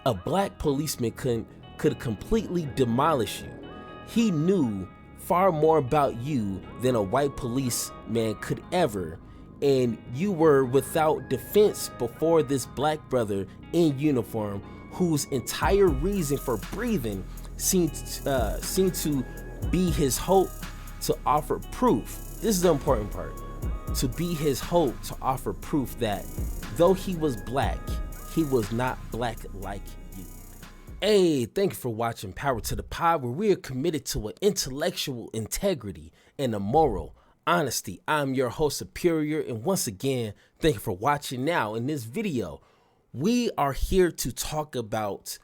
a black policeman could completely demolish you. He knew far more about you than a white policeman could ever, and you were without defense before this black brother in uniform whose entire reason for breathing seemed to be his hope to offer proof. This is the important part. To be his hope to offer proof that though he was black, he was not black like you. Hey, thank you for watching Power to the Pod, where we are committed to an intellectual integrity and a moral honesty. I'm your host, Superior, and once again, thank you for watching. Now, in this video, we are here to talk about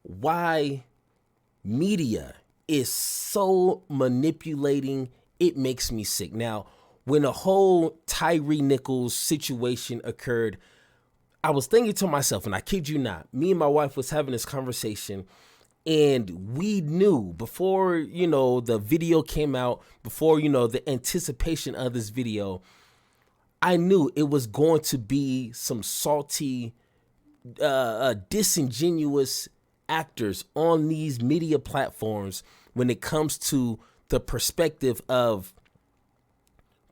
why media is so manipulating, it makes me sick. Now, when the whole Tyre Nichols situation occurred, I was thinking to myself, and I kid you not, me and my wife was having this conversation, and we knew before, the video came out, before, the anticipation of this video, I knew it was going to be some salty, disingenuous actors on these media platforms when it comes to the perspective of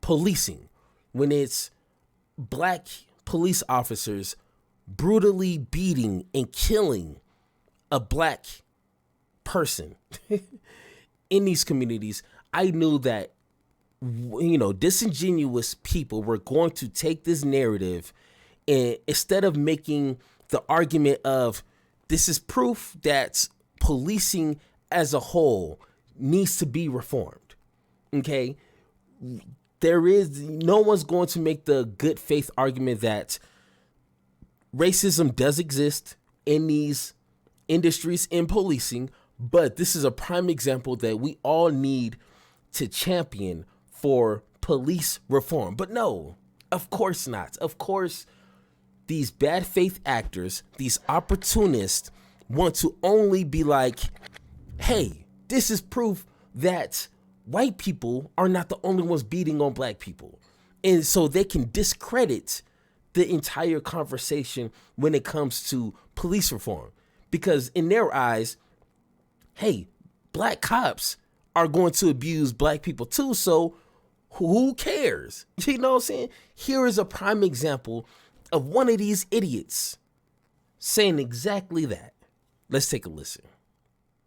policing, when it's black police officers brutally beating and killing a black person in these communities. I knew that, disingenuous people were going to take this narrative, and instead of making the argument of this is proof that policing as a whole needs to be reformed, okay? No one's going to make the good faith argument that racism does exist in these industries in policing, but this is a prime example that we all need to champion for police reform. But no, of course not. Of course, these bad faith actors, these opportunists, want to only be like, hey, this is proof that white people are not the only ones beating on black people. And so they can discredit the entire conversation when it comes to police reform. Because in their eyes, hey, black cops are going to abuse black people too, so who cares? You know what I'm saying? Here is a prime example of one of these idiots saying exactly that. Let's take a listen.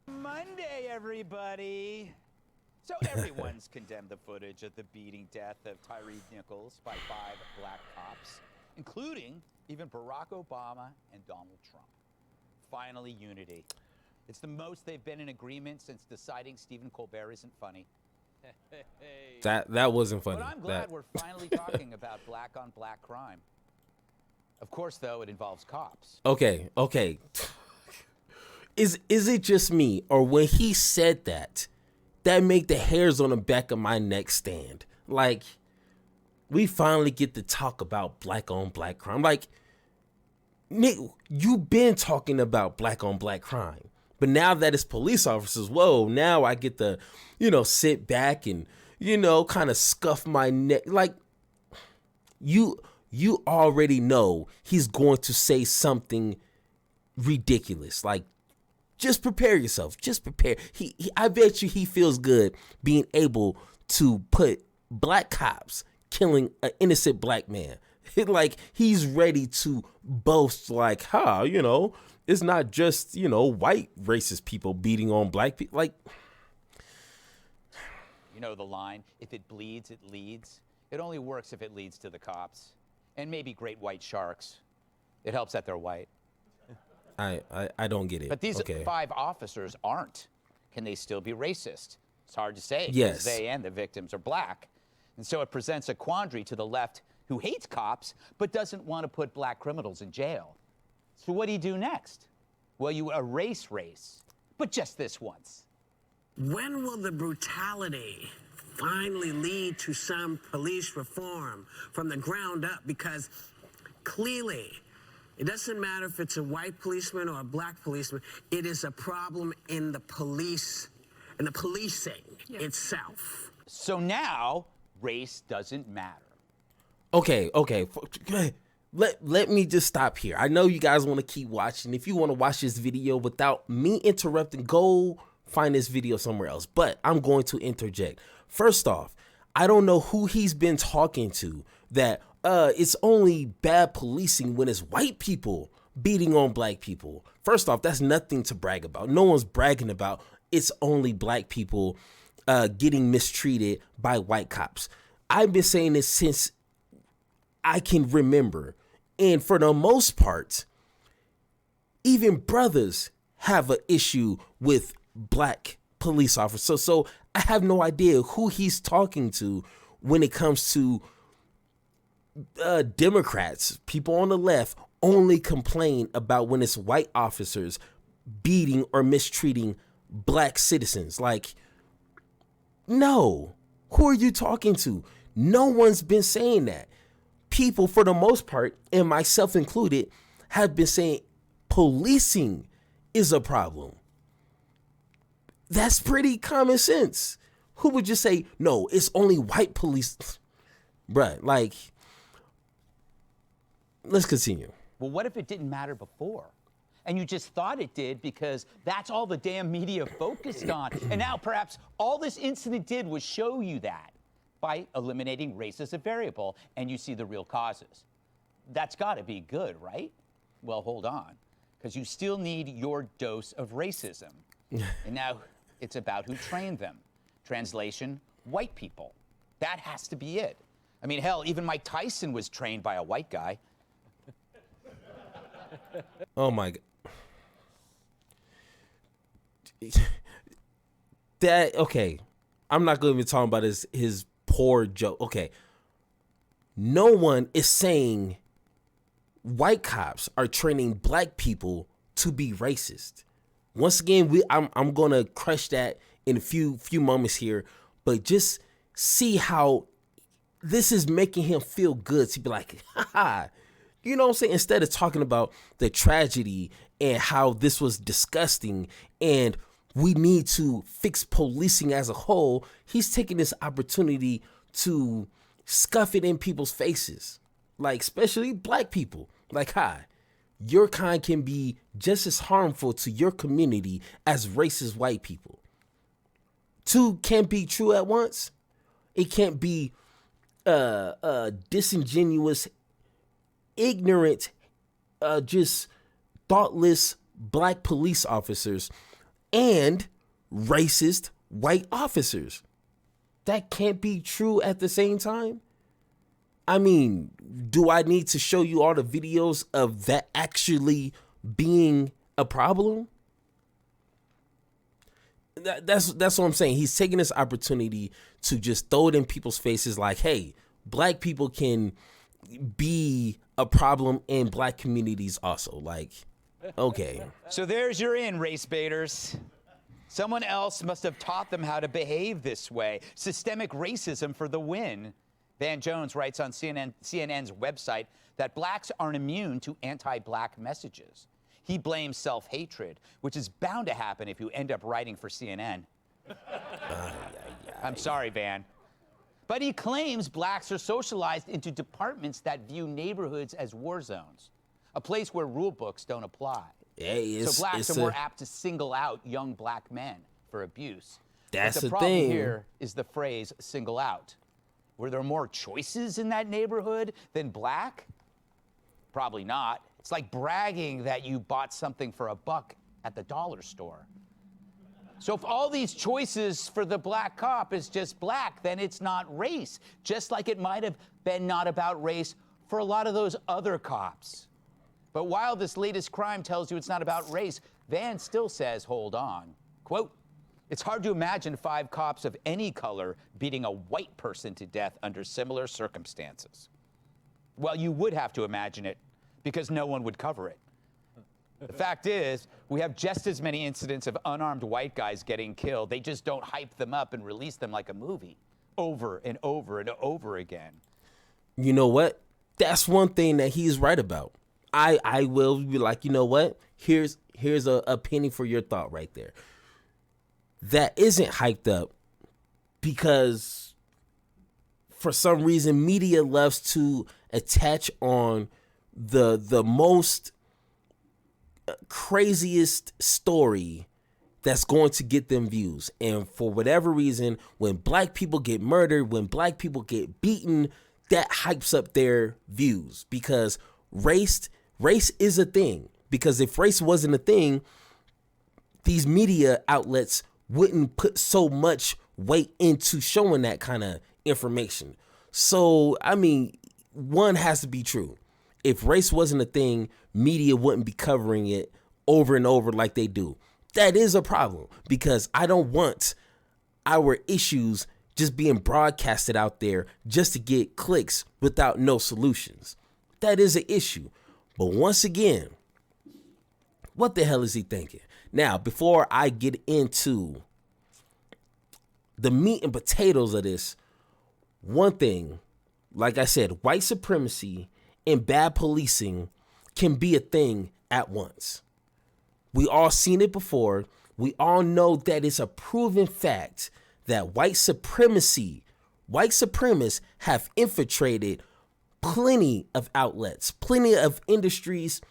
Monday, everybody. So everyone's condemned the footage of the beating death of Tyre Nichols by 5 black cops, including even Barack Obama and Donald Trump. Finally, unity. It's the most they've been in agreement since deciding Stephen Colbert isn't funny. That wasn't funny. But I'm glad we're finally talking about black on black crime. Of course, though, it involves cops. Okay. Is it just me, or when he said that made the hairs on the back of my neck stand? Like, we finally get to talk about black on black crime. Like, Nick, you've been talking about black on black crime, but now that it's police officers, whoa, now I get to, sit back and, kind of scuff my neck. Like, you already know he's going to say something ridiculous. Like, just prepare yourself. Just prepare. I bet you he feels good being able to put black cops killing an innocent black man. Like, he's ready to boast, like, it's not just, white racist people beating on black people. Like, you know the line, if it bleeds, it leads. It only works if it leads to the cops. And maybe great white sharks. It helps that they're white. I don't get it. But these 5 officers aren't. Can they still be racist? It's hard to say. Yes. Because they and the victims are black. And so it presents a quandary to the left, who hates cops, but doesn't want to put black criminals in jail. So what do you do next? Well, you erase race, but just this once. When will the brutality finally lead to some police reform from the ground up? Because clearly, it doesn't matter if it's a white policeman or a black policeman. It is a problem in the police and the policing itself. So now, race doesn't matter. Okay. let me just stop here. I know you guys want to keep watching. If you want to watch this video without me interrupting, go find this video somewhere else. But I'm going to interject. First off, I don't know who he's been talking to that it's only bad policing when it's white people beating on black people. First off, that's nothing to brag about. No one's bragging about it's only black people getting mistreated by white cops. I've been saying this since I can remember. And for the most part, even brothers have an issue with black police officers. So I have no idea who he's talking to when it comes to Democrats. People on the left only complain about when it's white officers beating or mistreating black citizens. Like, no, who are you talking to? No one's been saying that. People, for the most part, and myself included, have been saying policing is a problem. That's pretty common sense. Who would just say, no, it's only white police? Bruh, like, let's continue. Well, what if it didn't matter before? And you just thought it did because that's all the damn media focused on. And now perhaps all this incident did was show you that by eliminating race as a variable, and you see the real causes. That's got to be good, right? Well, hold on, because you still need your dose of racism. And now it's about who trained them. Translation, white people. That has to be it. I mean, hell, even Mike Tyson was trained by a white guy. Oh my God. That, okay. I'm not going to be talking about his poor joke. Okay. No one is saying white cops are training black people to be racist. Once again, I'm going to crush that in a few moments here, but just see how this is making him feel good to be like, haha. You know what I'm saying? Instead of talking about the tragedy and how this was disgusting and we need to fix policing as a whole, he's taking this opportunity to scuff it in people's faces. Like, especially black people. Like, hi, your kind can be just as harmful to your community as racist white people. Two can't be true at once. It can't be disingenuous, ignorant, just thoughtless black police officers and racist white officers. That can't be true at the same time. I mean, do I need to show you all the videos of that actually being a problem? That's what I'm saying. He's taking this opportunity to just throw it in people's faces like, hey, black people can be a problem in black communities also. Like, okay. So there's your in, race baiters. Someone else must have taught them how to behave this way. Systemic racism for the win. Van Jones writes on CNN's website that blacks aren't immune to anti-black messages. He blames self-hatred, which is bound to happen if you end up writing for CNN. I'm sorry, Van. But he claims blacks are socialized into departments that view neighborhoods as war zones, a place where rule books don't apply. Hey, so blacks are more apt to single out young black men for abuse. That's but the the problem thing. here is the phrase single out. Were there more choices in that neighborhood than black? Probably not. It's like bragging that you bought something for $1 at the dollar store. So if all these choices for the black cop is just black, then it's not race, just like it might have been not about race for a lot of those other cops. But while this latest crime tells you it's not about race, Van still says, hold on. Quote, it's hard to imagine 5 cops of any color beating a white person to death under similar circumstances. Well, you would have to imagine it because no one would cover it. The fact is, we have just as many incidents of unarmed white guys getting killed. They just don't hype them up and release them like a movie over and over and over again. You know what? That's one thing that he's right about. I will be like, you know what? Here's a penny for your thought right there. That isn't hyped up because for some reason media loves to attach on the most craziest story that's going to get them views. And for whatever reason, when black people get murdered, when black people get beaten, that hypes up their views, because race is a thing. Because if race wasn't a thing, these media outlets wouldn't put so much weight into showing that kind of information. So, I mean, one has to be true. If race wasn't a thing, media wouldn't be covering it over and over like they do. That is a problem, because I don't want our issues just being broadcasted out there just to get clicks without no solutions. That is an issue. But once again, what the hell is he thinking? Now, before I get into the meat and potatoes of this, one thing, like I said, white supremacy and bad policing can be a thing at once. We all seen it before. We all know that it's a proven fact that white supremacists have infiltrated plenty of outlets, plenty of industries,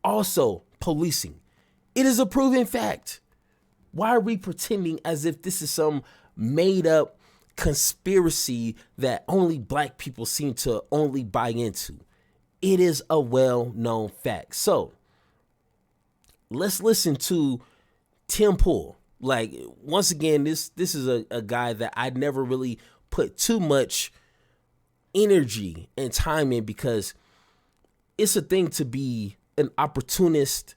also policing. It is a proven fact. Why are we pretending as if this is some made up conspiracy that only black people seem to only buy into? It is a well-known fact. So let's listen to Tim Pool. Like, once again, this is a guy that I never really put too much energy and time in, because it's a thing to be an opportunist,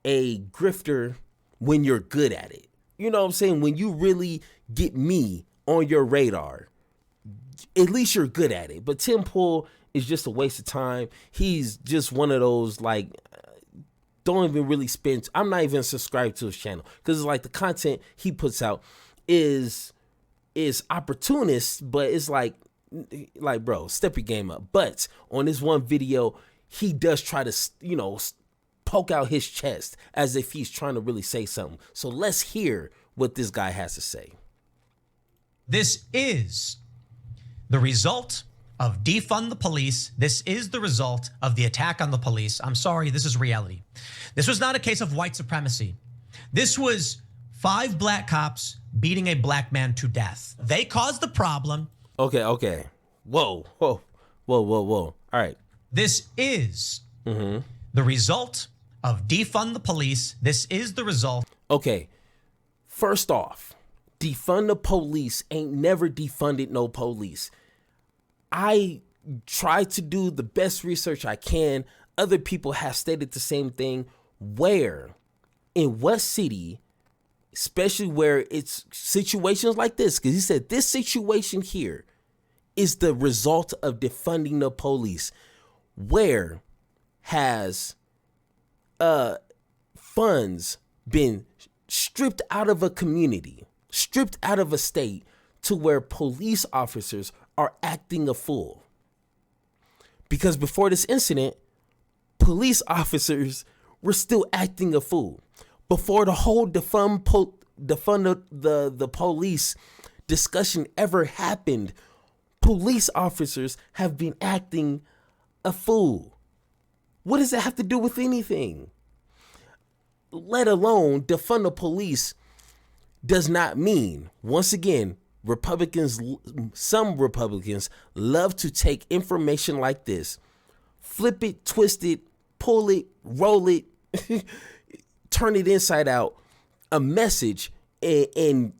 a grifter, when you're good at it. You know what I'm saying? When you really get me on your radar, at least you're good at it. But Tim Pool is just a waste of time. He's just one of those, like, don't even really spend. I'm not even subscribed to his channel, because it's like the content he puts out is opportunist, but it's like, bro, step your game up. But on this one video, he does try to, poke out his chest as if he's trying to really say something. So let's hear what this guy has to say. This is the result of defund the police. This is the result of the attack on the police. I'm sorry, this is reality. This was not a case of white supremacy. This was 5 black cops beating a black man to death. They caused the problem. Okay. Whoa. All right. This is the result of defund the police. This is the result. Okay. First off, defund the police ain't never defunded no police. I try to do the best research I can. Other people have stated the same thing. Where, in what city, especially where it's situations like this, because he said this situation here is the result of defunding the police. Where has funds been stripped out of a community, stripped out of a state, to where police officers are acting a fool? Because before this incident, police officers were still acting a fool. Before the whole defund the police discussion ever happened, police officers have been acting a fool. What does that have to do with anything? Let alone defund the police does not mean, once again, some Republicans love to take information like this, flip it, twist it, pull it, roll it, turn it inside out, a message, and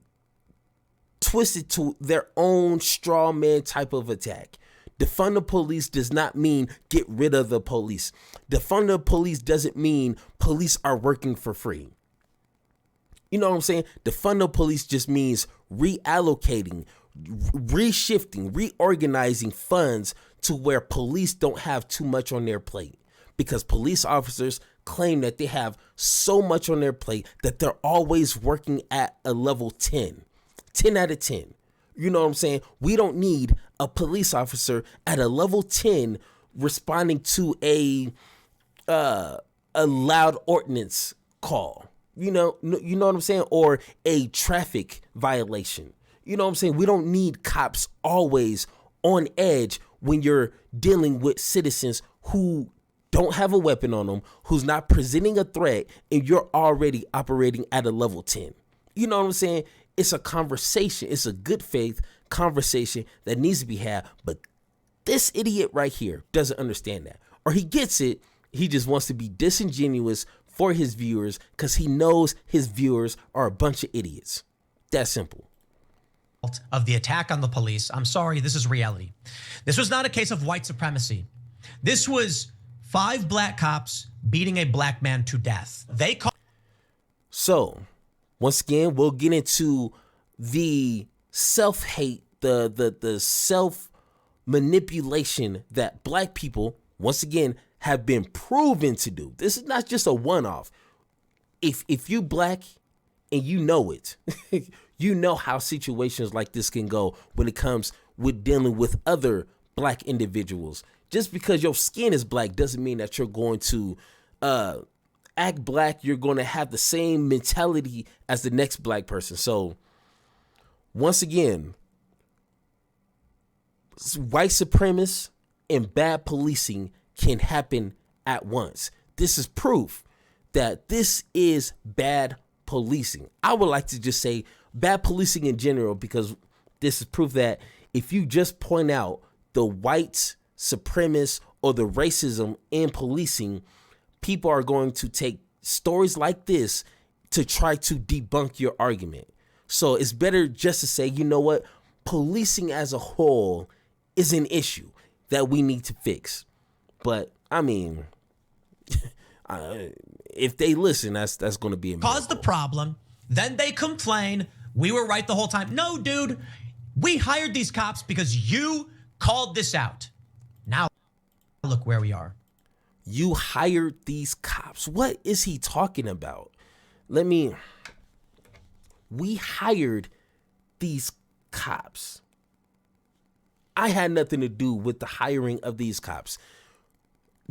twist it to their own straw man type of attack. Defund the police does not mean get rid of the police. Defund the police doesn't mean police are working for free. You know what I'm saying? Defund the police just means reallocating, reshifting, reorganizing funds to where police don't have too much on their plate. Because police officers claim that they have so much on their plate that they're always working at a level 10 out of 10. You know what I'm saying? We don't need a police officer at a level 10 responding to a loud ordinance call. You know what I'm saying? Or a traffic violation. You know what I'm saying? We don't need cops always on edge when you're dealing with citizens who don't have a weapon on them, who's not presenting a threat, and you're already operating at a level 10. You know what I'm saying? It's a conversation. It's a good faith conversation that needs to be had. But this idiot right here doesn't understand that. Or he gets it. He just wants to be disingenuous for his viewers because he knows his viewers are a bunch of idiots. That simple. Of the attack on the police. I'm sorry, this is reality. This was not a case of white supremacy. This was 5 black cops beating a black man to death. So, once again, we'll get into the self-hate, the self-manipulation that black people, once again, have been proven to do. This is not just a one-off. If you black and you know it, you know how situations like this can go when it comes with dealing with other black individuals. Just because your skin is black doesn't mean that you're going to act black. You're going to have the same mentality as the next black person. So once again, white supremacists and bad policing can happen at once. This is proof that this is bad policing. I would like to just say bad policing in general, because this is proof that if you just point out the white supremacist or the racism in policing, people are going to take stories like this to try to debunk your argument. So it's better just to say, you know what, policing as a whole is an issue that we need to fix. But I mean, if they listen, that's going to be a miracle. Cause the problem, then they complain, we were right the whole time. No, dude, we hired these cops because you called this out. Now, look where we are. You hired these cops. What is he talking about? We hired these cops. I had nothing to do with the hiring of these cops.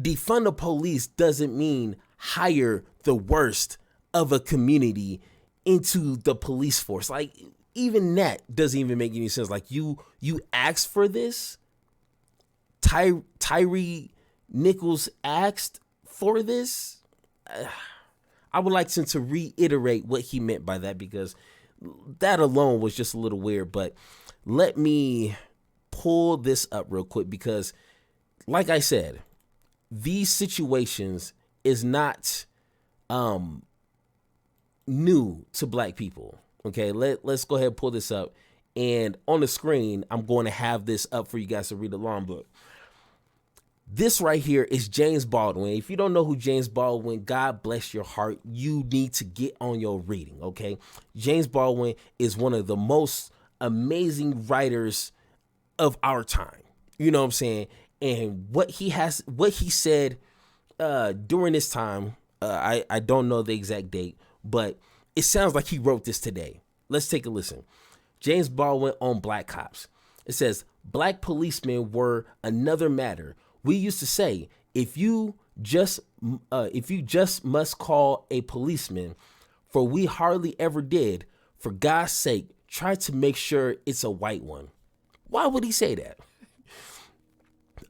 Defund the police doesn't mean hire the worst of a community into the police force. Like, even that doesn't even make any sense. Like, you asked for this. Tyre Nichols asked for this. I would like him to reiterate what he meant by that, because that alone was just a little weird. But let me pull this up real quick, because like I said, these situations is not new to black people. Okay, let's go ahead and pull this up. And on the screen, I'm going to have this up for you guys to read along. But this right here is James Baldwin. If you don't know who James Baldwin, God bless your heart, you need to get on your reading, okay? James Baldwin is one of the most amazing writers of our time. You know what I'm saying? And what he said during this time, I don't know the exact date, but it sounds like he wrote this today. Let's take a listen. James Baldwin on black cops. It says, black policemen were another matter. We used to say, if you just must call a policeman, for we hardly ever did. For God's sake, try to make sure it's a white one. Why would he say that?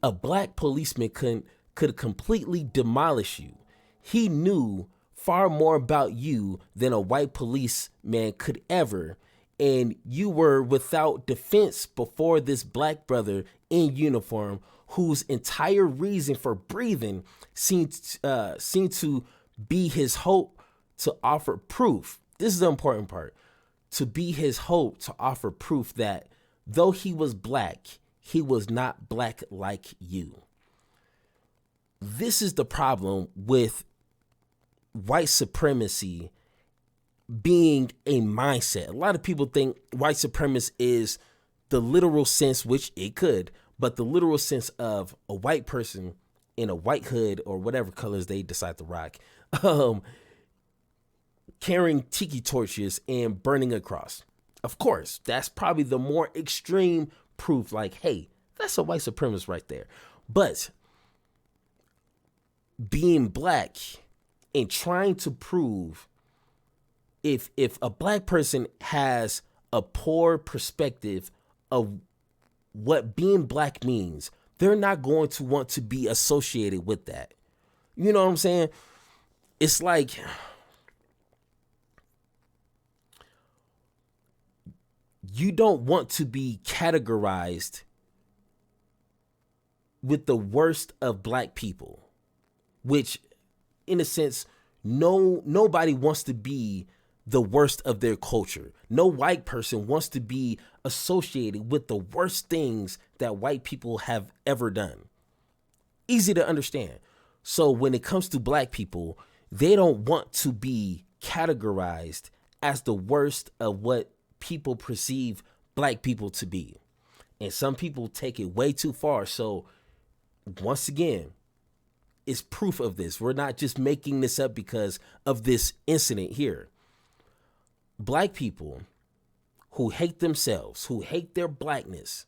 A black policeman could completely demolish you. He knew far more about you than a white policeman could ever, and you were without defense before this black brother in uniform, whose entire reason for breathing seemed to be his hope to offer proof. This is the important part. To be his hope to offer proof that though he was black, he was not black like you. This is the problem with white supremacy being a mindset. A lot of people think white supremacy is the literal sense, which it could, but the literal sense of a white person in a white hood or whatever colors they decide to rock, carrying tiki torches and burning a cross. Of course, that's probably the more extreme proof, like, hey, that's a white supremacist right there. But being black and trying to prove if a black person has a poor perspective of what being black means, they're not going to want to be associated with that. You know what I'm saying? It's like you don't want to be categorized with the worst of black people, which in a sense, nobody wants to be the worst of their culture. No white person wants to be associated with the worst things that white people have ever done. Easy to understand. So when it comes to black people, they don't want to be categorized as the worst of what people perceive black people to be. And some people take it way too far. So once again, it's proof of this. We're not just making this up because of this incident here. Black people who hate themselves, who hate their blackness,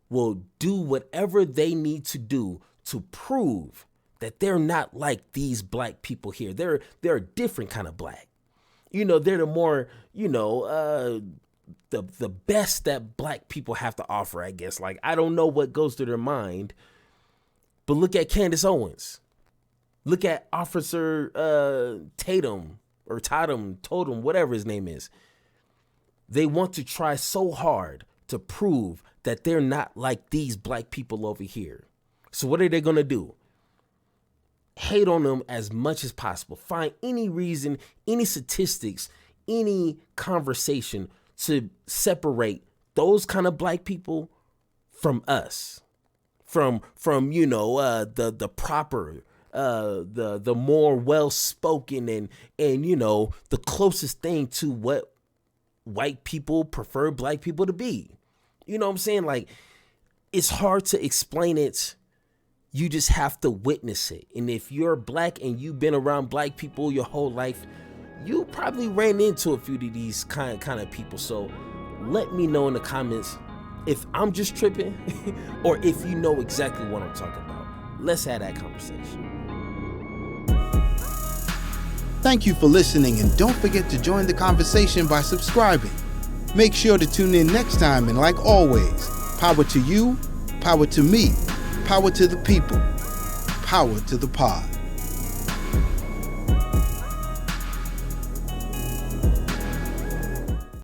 will do whatever they need to do to prove that they're not like these black people here. They're a different kind of black. You know, they're the more, you know, the best that black people have to offer, I guess. Like, I don't know what goes through their mind, but look at Candace Owens. Look at Officer Tatum, or Totem, whatever his name is. They want to try so hard to prove that they're not like these black people over here. So what are they going to do? Hate on them as much as possible. Find any reason, any statistics, any conversation to separate those kind of black people from us. From you know, the proper, the more well-spoken and you know, the closest thing to what white people prefer black people to be. You know what I'm saying? Like, it's hard to explain it. You just have to witness it. And if you're black and you've been around black people your whole life, you probably ran into a few of these kind of people. So let me know in the comments if I'm just tripping or if you know exactly what I'm talking about. Let's have that conversation. Thank you for listening, and don't forget to join the conversation by subscribing. Make sure to tune in next time, and like always, power to you, power to me, power to the people, power to the pod.